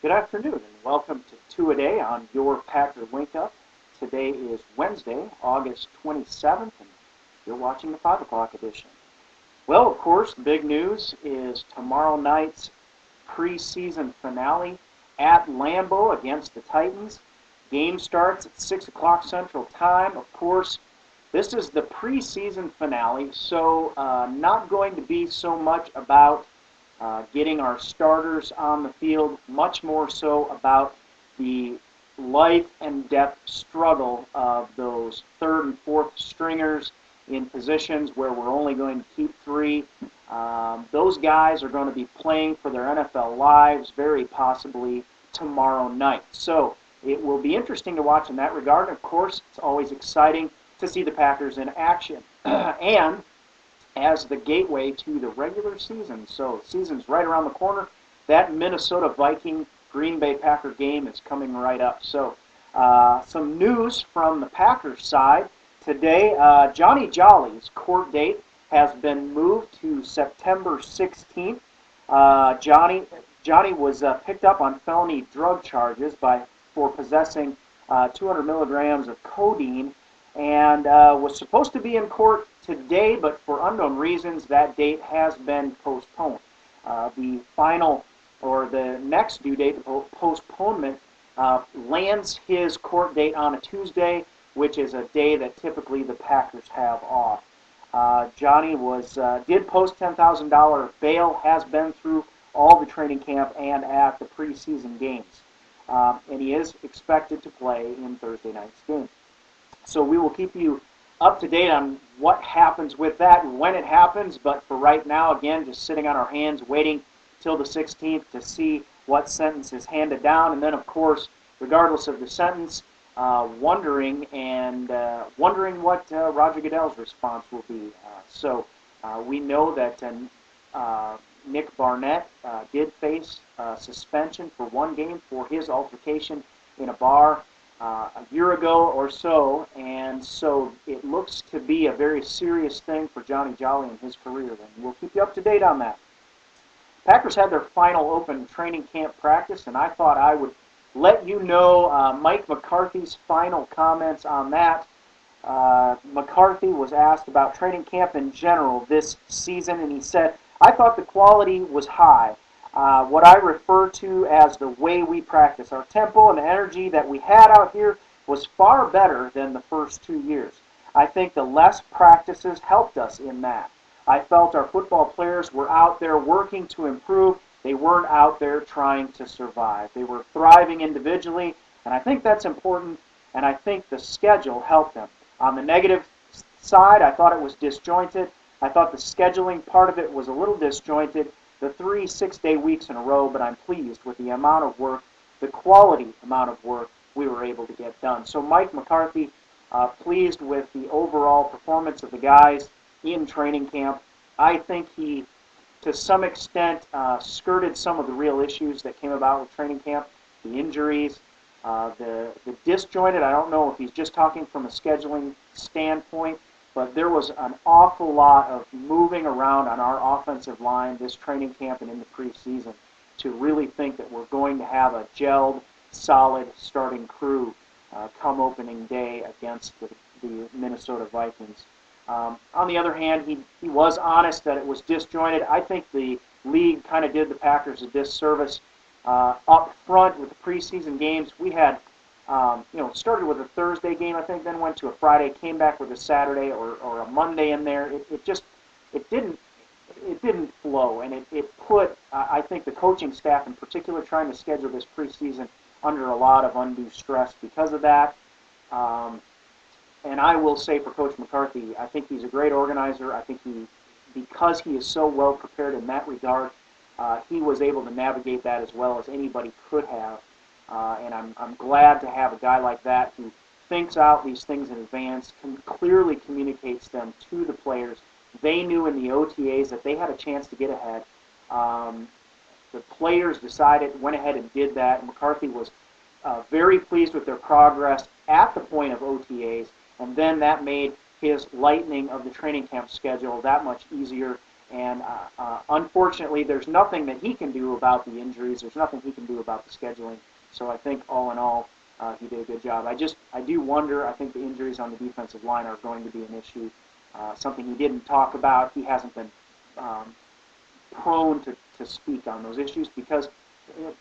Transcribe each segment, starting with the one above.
Good afternoon and welcome to Two-A-Day on your Packer Wake Up. Today is Wednesday, August 27th, and you're watching the 5 o'clock edition. Well, of course, the big news is tomorrow night's preseason finale at Lambeau against the Titans. Game starts at 6 o'clock Central Time. Of course, this is the preseason finale, so not going to be so much about getting our starters on the field, much more so about the life and death struggle of those third and fourth stringers in positions where we're only going to keep three. Those guys are going to be playing for their NFL lives, very possibly tomorrow night. So it will be interesting to watch in that regard. Of course, it's always exciting to see the Packers in action. And as the gateway to the regular season. So the season's right around the corner. That Minnesota Viking Green Bay Packer game is coming right up. So some news from the Packers side. Today, Johnny Jolly's court date has been moved to September 16th. Johnny was picked up on felony drug charges for possessing 200 milligrams of codeine and was supposed to be in court today, but for unknown reasons, that date has been postponed. The final, or the next due date, the postponement, lands his court date on a Tuesday, which is a day that typically the Packers have off. Johnny did post $10,000 bail, has been through all the training camp and at the preseason games. And he is expected to play in Thursday night's game. So we will keep you up to date on what happens with that, when it happens, but for right now, again, just sitting on our hands, waiting till the 16th to see what sentence is handed down, and then, of course, regardless of the sentence, wondering what Roger Goodell's response will be. So we know that Nick Barnett did face suspension for one game for his altercation in a bar a year ago or so, and so it looks to be a very serious thing for Johnny Jolly in his career. And we'll keep you up to date on that. Packers had their final open training camp practice, and I thought I would let you know Mike McCarthy's final comments on that. McCarthy was asked about training camp in general this season, and he said, "I thought the quality was high. What I refer to as the way we practice. Our tempo and the energy that we had out here was far better than the first 2 years. I think the less practices helped us in that. I felt our football players were out there working to improve. They weren't out there trying to survive. They were thriving individually, and I think that's important, and I think the schedule helped them. On the negative side, I thought it was disjointed. I thought the scheduling part of it was a little disjointed, the 3 6-day weeks in a row, but I'm pleased with the amount of work, the quality amount of work we were able to get done." So Mike McCarthy, pleased with the overall performance of the guys in training camp. I think he, to some extent, skirted some of the real issues that came about with training camp, the injuries, the disjointed. I don't know if he's just talking from a scheduling standpoint, but there was an awful lot of moving around on our offensive line this training camp and in the preseason to really think that we're going to have a gelled, solid starting crew come opening day against the Minnesota Vikings. On the other hand, he was honest that it was disjointed. I think the league kind of did the Packers a disservice up front with the preseason games. We had started with a Thursday game, I think, then went to a Friday, came back with a Saturday or a Monday in there. It didn't flow, and it put, I think, the coaching staff in particular trying to schedule this preseason under a lot of undue stress because of that. And I will say for Coach McCarthy, I think he's a great organizer. I think because he is so well prepared in that regard, he was able to navigate that as well as anybody could have. And I'm glad to have a guy like that who thinks out these things in advance, clearly communicates them to the players. They knew in the OTAs that they had a chance to get ahead. The players went ahead and did that. McCarthy was very pleased with their progress at the point of OTAs, and then that made his lightening of the training camp schedule that much easier. And unfortunately, there's nothing that he can do about the injuries. There's nothing he can do about the scheduling. So I think all in all, he did a good job. I do wonder. I think the injuries on the defensive line are going to be an issue. Something he didn't talk about. He hasn't been prone to speak on those issues because,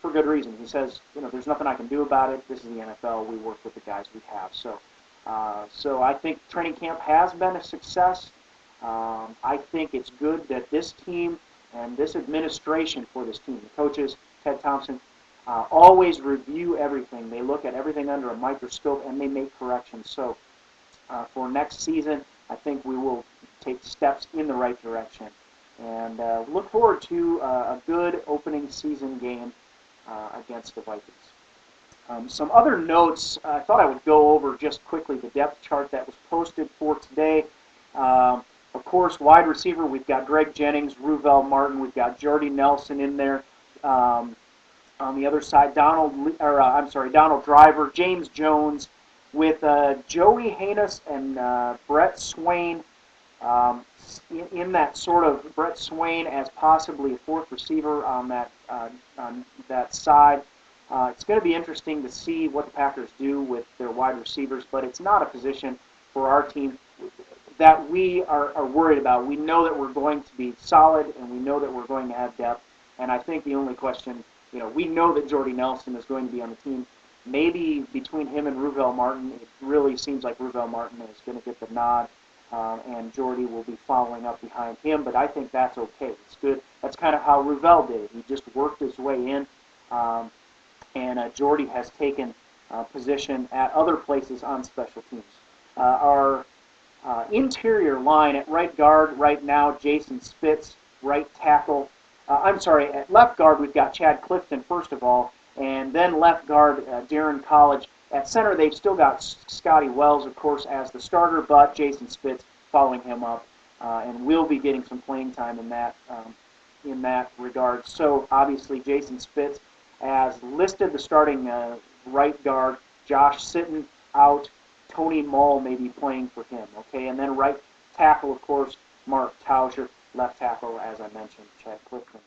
for good reason. He says, there's nothing I can do about it. This is the NFL. We work with the guys we have. So I think training camp has been a success. I think it's good that this team and this administration for this team, the coaches, Ted Thompson, always review everything. They look at everything under a microscope and they make corrections. So for next season, I think we will take steps in the right direction. And look forward to a good opening season game against the Vikings. Some other notes I thought I would go over just quickly, the depth chart that was posted for today. Of course, wide receiver, we've got Greg Jennings, Ruvel Martin, we've got Jordy Nelson in there. On the other side, Donald Driver, James Jones, with Joey Haynes and Brett Swain in that sort of Brett Swain as possibly a fourth receiver on that side. It's going to be interesting to see what the Packers do with their wide receivers, but it's not a position for our team that we are worried about. We know that we're going to be solid, and we know that we're going to have depth, and I think the only question, we know that Jordy Nelson is going to be on the team. Maybe between him and Ruvel Martin, it really seems like Ruvel Martin is going to get the nod, and Jordy will be following up behind him, but I think that's okay. It's good. That's kind of how Ruvel did it. He just worked his way in, and Jordy has taken position at other places on special teams. Our interior line at right guard right now, Jason Spitz, right tackle. At left guard we've got Chad Clifton first of all, and then left guard Darren College. At center they've still got Scotty Wells, of course, as the starter, but Jason Spitz following him up, and will be getting some playing time in that regard. So obviously Jason Spitz as listed the starting right guard, Josh Sitton out, Tony Mull may be playing for him, okay? And then right tackle, of course, Mark Tauscher, left tackle, as I mentioned, Chad Clifton.